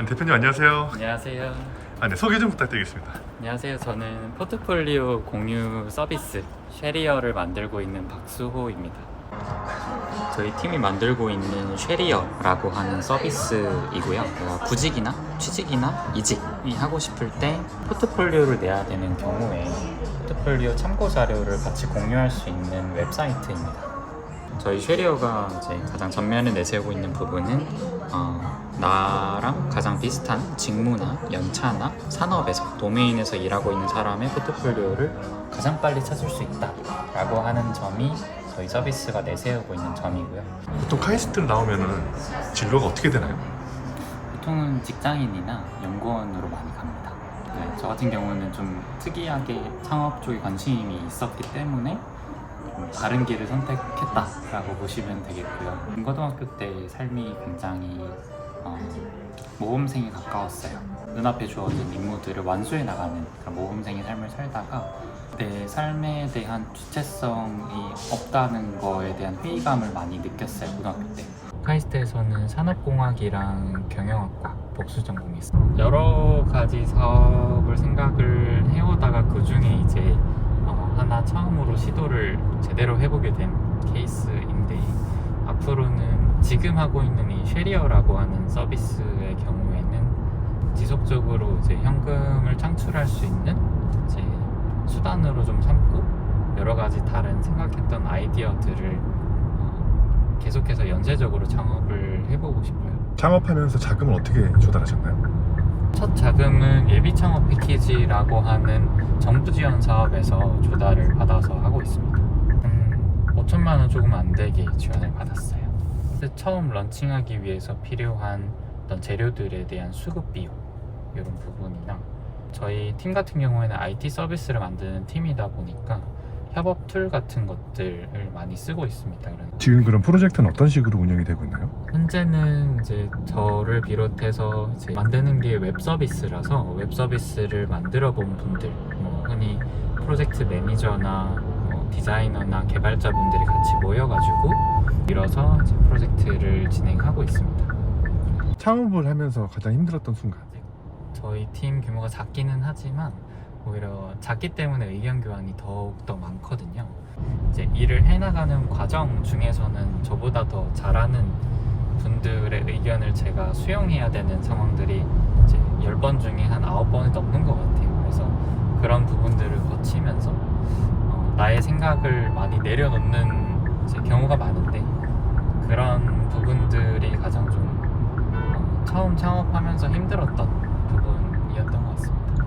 대표님 안녕하세요. 안녕하세요. 네, 소개 좀 부탁드리겠습니다. 안녕하세요. 저는 포트폴리오 공유 서비스 쉐리어를 만들고 있는 박수호입니다. 저희 팀이 만들고 있는 쉐리어라고 하는 서비스이고요. 구직이나 취직이나 이직이 하고 싶을 때 포트폴리오를 내야 되는 경우에 포트폴리오 참고 자료를 같이 공유할 수 있는 웹사이트입니다. 저희 쉐리어가 이제 가장 전면에 내세우고 있는 부분은 나랑 가장 비슷한 직무나 연차나 산업에서 도메인에서 일하고 있는 사람의 포트폴리오를 가장 빨리 찾을 수 있다라고 하는 점이 저희 서비스가 내세우고 있는 점이고요. 보통 카이스트 나오면은 진로가 어떻게 되나요? 보통은 직장인이나 연구원으로 많이 갑니다. 네, 저 같은 경우는 좀 특이하게 창업 쪽에 관심이 있었기 때문에 다른 길을 선택했다라고 보시면 되겠고요. 고등학교 때 삶이 굉장히 모범생에 가까웠어요. 눈앞에 주어진 임무들을 완수해 나가는 그런 모범생의 삶을 살다가 내 삶에 대한 주체성이 없다는 거에 대한 회의감을 많이 느꼈어요, 고등학교 때. 카이스트에서는 산업공학이랑 경영학과 복수 전공이 있어요. 여러 가지 사업을 생각을 해오다가 그 중에 이제 하나 처음으로 시도를 제대로 해보게 된 케이스인데, 앞으로는 지금 하고 있는 이 쉐리어라고 하는 서비스의 경우에는 지속적으로 이제 현금을 창출할 수 있는 이제 수단으로 좀 삼고 여러 가지 다른 생각했던 아이디어들을 계속해서 연쇄적으로 창업을 해보고 싶어요. 창업하면서 자금을 어떻게 조달하셨나요? 첫 자금은 예비 창업 패키지라고 하는 정부 지원 사업에서 조달을 받아서 하고 있습니다. 5천만 원 조금 안 되게 지원을 받았어요. 처음 런칭하기 위해서 필요한 어떤 재료들에 대한 수급 비용 이런 부분이나, 저희 팀 같은 경우에는 IT 서비스를 만드는 팀이다 보니까 협업 툴 같은 것들을 많이 쓰고 있습니다. 지금 그럼 프로젝트는 어떤 식으로 운영이 되고 있나요? 현재는 이제 저를 비롯해서 이제 만드는 게 웹 서비스라서 웹 서비스를 만들어 본 분들, 흔히 프로젝트 매니저나 디자이너나 개발자분들이 같이 모여가지고 이뤄서 이제 프로젝트를 진행하고 있습니다. 창업을 하면서 가장 힘들었던 순간? 저희 팀 규모가 작기는 하지만 오히려 작기 때문에 의견 교환이 더욱더 많거든요. 이제 일을 해나가는 과정 중에서는 저보다 더 잘하는 분들의 의견을 제가 수용해야 되는 상황들이 이제 10번 중에 한 9번이 넘는 것 같아요. 그래서 그런 부분들을 거치면서 나의 생각을 많이 내려놓는 이제 경우가 많은데, 그런 부분들이 가장 좀 처음 창업하면서 힘들었던 부분이었던 것 같습니다.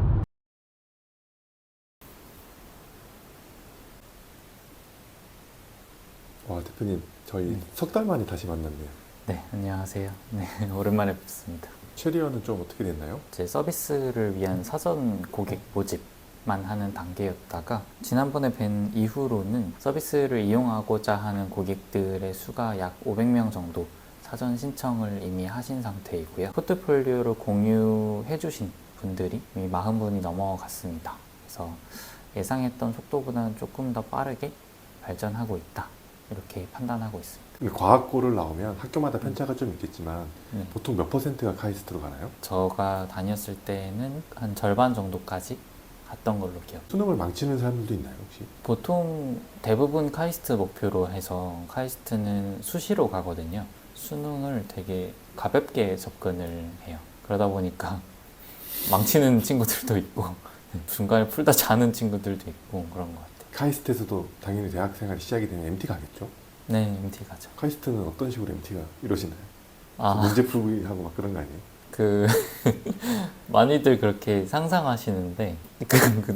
와, 대표님, 저희 석 달 만에 다시 만났네요. 네, 안녕하세요. 네, 오랜만에 뵙습니다. 쉐리어는 좀 어떻게 됐나요? 제 서비스를 위한 사전 고객 모집만 하는 단계였다가 지난번에 뵌 이후로는 서비스를 이용하고자 하는 고객들의 수가 약 500명 정도 사전 신청을 이미 하신 상태이고요. 포트폴리오를 공유해 주신 분들이 이미 40분이 넘어갔습니다. 그래서 예상했던 속도보다는 조금 더 빠르게 발전하고 있다, 이렇게 판단하고 있습니다. 과학고를 나오면 학교마다 편차가 좀 있겠지만 네. 보통 몇 퍼센트가 카이스트로 가나요? 제가 다녔을 때는 한 절반 정도까지 갔던 걸로 기억. 수능을 망치는 사람들도 있나요, 혹시? 보통 대부분 카이스트 목표로 해서, 카이스트는 수시로 가거든요. 수능을 되게 가볍게 접근을 해요. 그러다 보니까 망치는 친구들도 있고 중간에 풀다 자는 친구들도 있고 그런 것 같아요. 카이스트에서도 당연히 대학 생활이 시작이 되면 MT 가겠죠? 네, MT 가죠. 카이스트는 어떤 식으로 MT가 이루어지나요? 아, 문제 풀기 하고 막 그런 거 아니에요? 많이들 그렇게 상상하시는데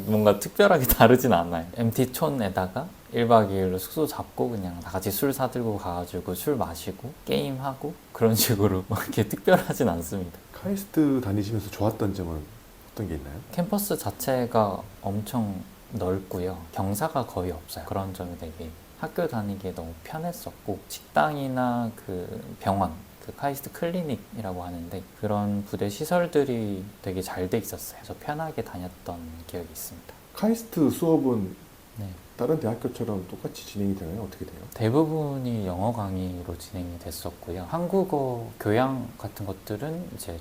뭔가 특별하게 다르진 않아요. MT촌에다가 1박 2일로 숙소 잡고 그냥 다 같이 술 사들고 가가지고 술 마시고 게임하고 그런 식으로 이렇게 특별하진 않습니다. 카이스트 다니시면서 좋았던 점은 어떤 게 있나요? 캠퍼스 자체가 엄청 넓고요. 경사가 거의 없어요. 그런 점이 되게 학교 다니기에 너무 편했었고, 식당이나 그 병원, 그 카이스트 클리닉이라고 하는데 그런 부대 시설들이 되게 잘 돼 있었어요. 그래서 편하게 다녔던 기억이 있습니다. 카이스트 수업은 네. 다른 대학교처럼 똑같이 진행이 되나요? 어떻게 돼요? 대부분이 영어 강의로 진행이 됐었고요. 한국어 교양 같은 것들은 이제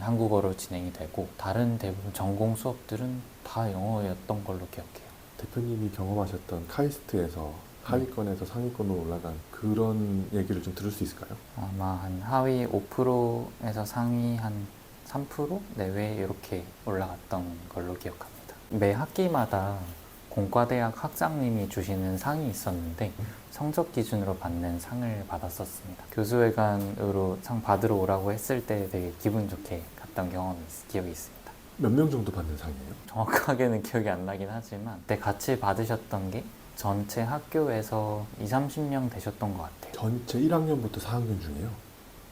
한국어로 진행이 되고 다른 대부분 전공 수업들은 다 영어였던 걸로 기억해요. 대표님이 경험하셨던 카이스트에서 하위권에서 상위권으로 올라간 그런 얘기를 좀 들을 수 있을까요? 아마 한 하위 5%에서 상위 한 3% 내외 이렇게 올라갔던 걸로 기억합니다. 매 학기마다 공과대학 학장님이 주시는 상이 있었는데 성적 기준으로 받는 상을 받았었습니다. 교수회관으로 상 받으러 오라고 했을 때 되게 기분 좋게 갔던 기억이 있습니다. 몇 명 정도 받는 상이에요? 정확하게는 기억이 안 나긴 하지만 그때 같이 받으셨던 게 전체 학교에서 20-30명 되셨던 것 같아요. 전체 1학년부터 4학년 중에요?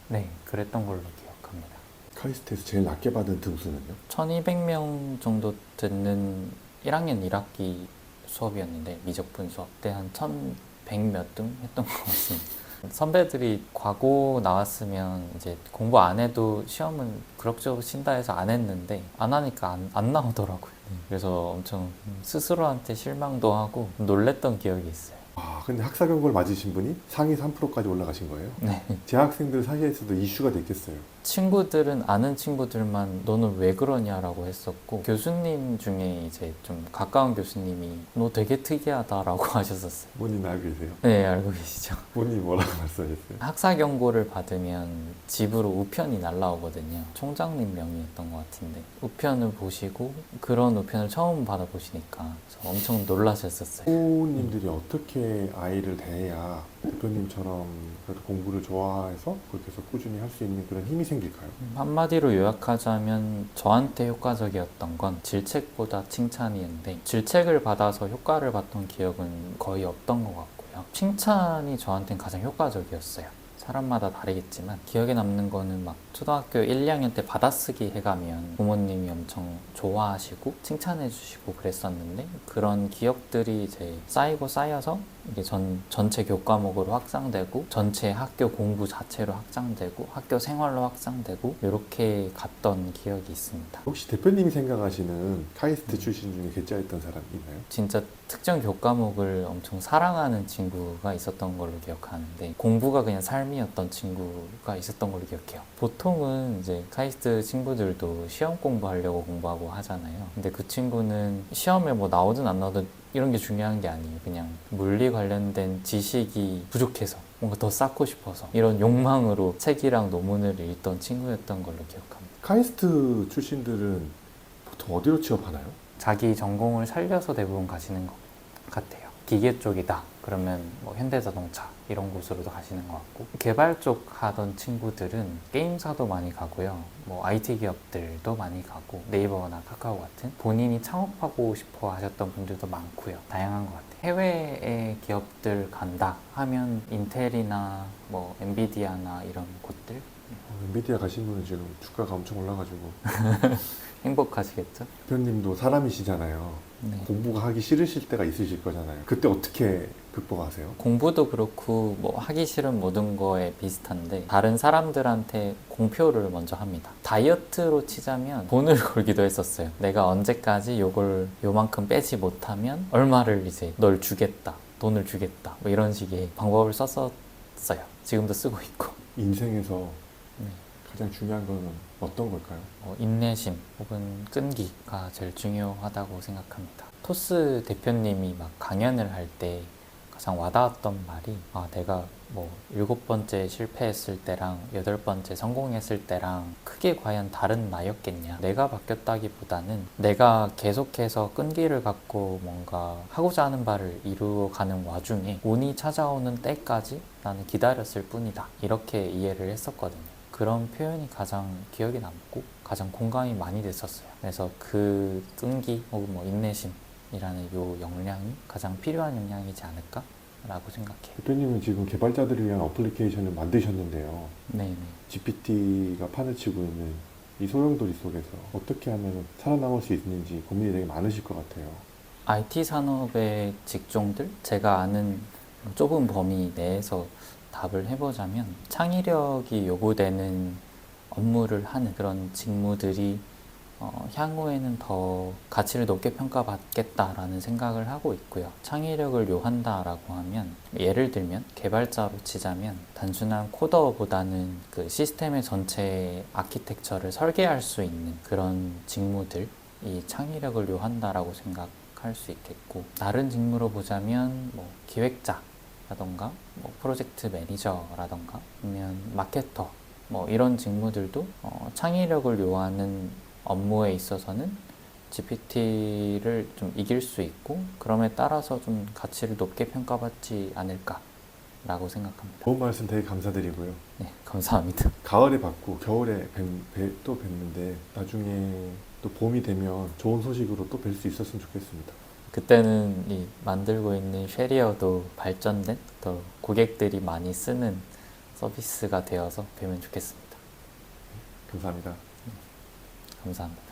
네, 그랬던 걸로 기억합니다. 카이스트에서 제일 낮게 받은 등수는요? 1200명 정도 듣는 1학년 1학기 수업이었는데 미적분 수업 때 한 1100 몇 등 했던 것 같습니다. 선배들이 과고 나왔으면 이제 공부 안 해도 시험은 그럭저럭 친다 해서 안 했는데 안 하니까 안 나오더라고요. 그래서 엄청 스스로한테 실망도 하고 놀랬던 기억이 있어요. 아, 근데 학사 경고를 맞으신 분이 상위 3%까지 올라가신 거예요? 네. 재학생들 사이에서도 이슈가 됐겠어요. 친구들은 아는 친구들만 너는 왜 그러냐라고 했었고 교수님 중에 이제 좀 가까운 교수님이 너 되게 특이하다라고 하셨었어요. 본인 알고 계세요? 네, 알고 계시죠. 본인이 뭐라고 말씀하셨어요? 학사 경고를 받으면 집으로 우편이 날라오거든요. 총장님 명의였던 것 같은데 우편을 보시고 그런 우편을 처음 받아보시니까 엄청 놀라셨었어요. 부모님들이 어떻게 아이를 대해야 대표님처럼 그래도 공부를 좋아해서 그렇게 해서 꾸준히 할 수 있는 그런 힘이 생길까요? 한마디로 요약하자면 저한테 효과적이었던 건 질책보다 칭찬이었는데 질책을 받아서 효과를 봤던 기억은 거의 없던 것 같고요. 칭찬이 저한테는 가장 효과적이었어요. 사람마다 다르겠지만 기억에 남는 거는 막 초등학교 1, 2학년 때 받아쓰기 해가면 부모님이 엄청 좋아하시고 칭찬해 주시고 그랬었는데 그런 기억들이 이제 쌓이고 쌓여서 이게 전체 교과목으로 확장되고 전체 학교 공부 자체로 확장되고 학교 생활로 확장되고 이렇게 갔던 기억이 있습니다. 혹시 대표님이 생각하시는 카이스트 출신 중에 괴짜였던 사람 있나요? 진짜 특정 교과목을 엄청 사랑하는 친구가 있었던 걸로 기억하는데 공부가 그냥 삶이었던 친구가 있었던 걸로 기억해요. 보통은 이제 카이스트 친구들도 시험 공부하려고 공부하고 하잖아요. 근데 그 친구는 시험에 뭐 나오든 안 나오든 이런 게 중요한 게 아니에요. 그냥 물리 관련된 지식이 부족해서 뭔가 더 쌓고 싶어서 이런 욕망으로 책이랑 논문을 읽던 친구였던 걸로 기억합니다. 카이스트 출신들은 보통 어디로 취업하나요? 자기 전공을 살려서 대부분 가시는 것 같아요. 기계 쪽이다. 그러면 뭐 현대자동차 이런 곳으로도 가시는 것 같고 개발 쪽 하던 친구들은 게임사도 많이 가고요. 뭐 IT 기업들도 많이 가고 네이버나 카카오 같은 본인이 창업하고 싶어 하셨던 분들도 많고요. 다양한 것 같아요. 해외에 기업들 간다 하면 인텔이나 뭐 엔비디아나 이런 곳들 엔비디아 가신 분은 지금 주가가 엄청 올라가지고 행복하시겠죠? 대표님도 사람이시잖아요. 네. 공부가 하기 싫으실 때가 있으실 거잖아요. 그때 어떻게 극복하세요? 공부도 그렇고 뭐 하기 싫은 모든 거에 비슷한데 다른 사람들한테 공표를 먼저 합니다. 다이어트로 치자면 돈을 걸기도 했었어요. 내가 언제까지 요만큼 빼지 못하면 얼마를 이제 널 주겠다, 돈을 주겠다 뭐 이런 식의 방법을 썼었어요. 지금도 쓰고 있고. 인생에서 네. 가장 중요한 거는 어떤 걸까요? 인내심 혹은 끈기가 제일 중요하다고 생각합니다. 토스 대표님이 막 강연을 할 때 가장 와닿았던 말이 내가 뭐 7번째 실패했을 때랑 8번째 성공했을 때랑 크게 과연 다른 나였겠냐. 내가 바뀌었다기보다는 내가 계속해서 끈기를 갖고 뭔가 하고자 하는 바를 이루어가는 와중에 운이 찾아오는 때까지 나는 기다렸을 뿐이다. 이렇게 이해를 했었거든요. 그런 표현이 가장 기억에 남고 가장 공감이 많이 됐었어요. 그래서 그 끈기 혹은 뭐 인내심이라는 요 역량이 가장 필요한 역량이지 않을까라고 생각해요. 대표님은 지금 개발자들을 위한 어플리케이션을 만드셨는데요. 네네. GPT가 판을 치고 있는 이 소용돌이 속에서 어떻게 하면 살아남을 수 있는지 고민이 되게 많으실 것 같아요. IT 산업의 직종들, 제가 아는 좁은 범위 내에서 답을 해보자면 창의력이 요구되는 업무를 하는 그런 직무들이 향후에는 더 가치를 높게 평가받겠다라는 생각을 하고 있고요. 창의력을 요한다라고 하면 예를 들면 개발자로 치자면 단순한 코더보다는 그 시스템의 전체 아키텍처를 설계할 수 있는 그런 직무들이 창의력을 요한다라고 생각할 수 있겠고, 다른 직무로 보자면 뭐 기획자라던가 뭐 프로젝트 매니저라던가 아니면 마케터 뭐 이런 직무들도 창의력을 요하는 업무에 있어서는 GPT를 좀 이길 수 있고, 그럼에 따라서 좀 가치를 높게 평가받지 않을까라고 생각합니다. 좋은 말씀 되게 감사드리고요. 네, 감사합니다. 가을에 받고 겨울에 또 뵙는데 나중에 또 봄이 되면 좋은 소식으로 또 뵐 수 있었으면 좋겠습니다. 그때는 이 만들고 있는 쉐리어도 발전된 또 고객들이 많이 쓰는 서비스가 되어서 뵈면 좋겠습니다. 감사합니다. 감사합니다.